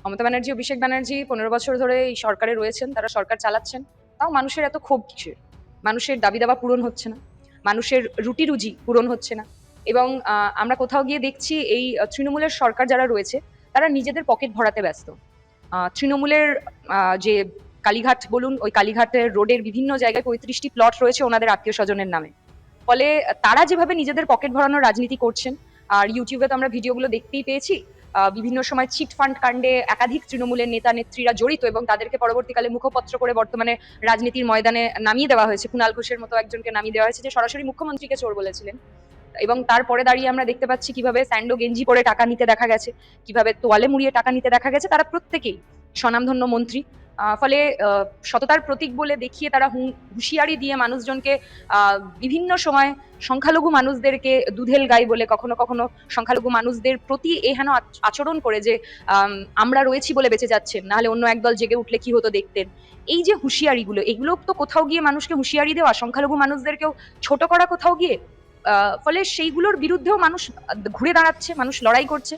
মমতা ব্যানার্জি, অভিষেক ব্যানার্জি ১৫ বছর ধরে এই সরকারে রয়েছেন, তারা সরকার চালাচ্ছেন। তাও মানুষের এত ক্ষোভ কিসের? মানুষের দাবি দাওয়া পূরণ হচ্ছে না, মানুষের রুটি রুজি পূরণ হচ্ছে না। এবং আমরা কোথাও গিয়ে দেখছি এই তৃণমূলের সরকার যারা রয়েছে তারা নিজেদের পকেট ভরাতে ব্যস্ত। তৃণমূলের যে কালীঘাট বলুন, ওই কালীঘাটের রোডের বিভিন্ন জায়গায় ৩৫টি প্লট রয়েছে ওনাদের আত্মীয় স্বজনের নামে। ফলে তারা যেভাবে নিজেদের পকেট ভরানোর রাজনীতি করছেন, আর ইউটিউবে তো আমরা ভিডিওগুলো দেখতেই পেয়েছি, বিভিন্ন সময় চিট ফান্ড কাণ্ডে একাধিক তৃণমূলের নেতা নেত্রীরা জড়িত এবং তাদেরকে পরবর্তীকালে মুখপত্র করে বর্তমানে রাজনীতির ময়দানে নামিয়ে দেওয়া হয়েছে। কুণাল ঘোষের মতো একজনকে নামিয়ে দেওয়া হয়েছে, যে সরাসরি মুখ্যমন্ত্রীকে চোর বলেছিলেন। এবং তারপরে দাঁড়িয়ে আমরা দেখতে পাচ্ছি কিভাবে স্যান্ডো গেঞ্জি পরে টাকা নিতে দেখা গেছে, কিভাবে তোয়ালে মুড়িয়ে টাকা নিতে দেখা গেছে। তারা প্রত্যেকেই স্বনামধন্য মন্ত্রী। ফলে সততার প্রতীক বলে দেখিয়ে তারা হুঁশিয়ারি দিয়ে মানুষজনকে বিভিন্ন সময় সংখ্যালঘু মানুষদেরকে দুধেল গাই বলে, কখনো কখনো সংখ্যালঘু মানুষদের প্রতি এহেন আচরণ করে যে আমরা রয়েছি বলে বেঁচে যাচ্ছেন, নাহলে অন্য একদল জেগে উঠলে কি হতো দেখতেন। এই যে হুঁশিয়ারিগুলো, এগুলো তো কোথাও গিয়ে মানুষকে হুঁশিয়ারি দেওয়া, সংখ্যালঘু মানুষদেরকেও ছোট করা কোথাও গিয়ে। ফলে সেইগুলোর বিরুদ্ধেও মানুষ ঘুরে দাঁড়াচ্ছে, মানুষ লড়াই করছে।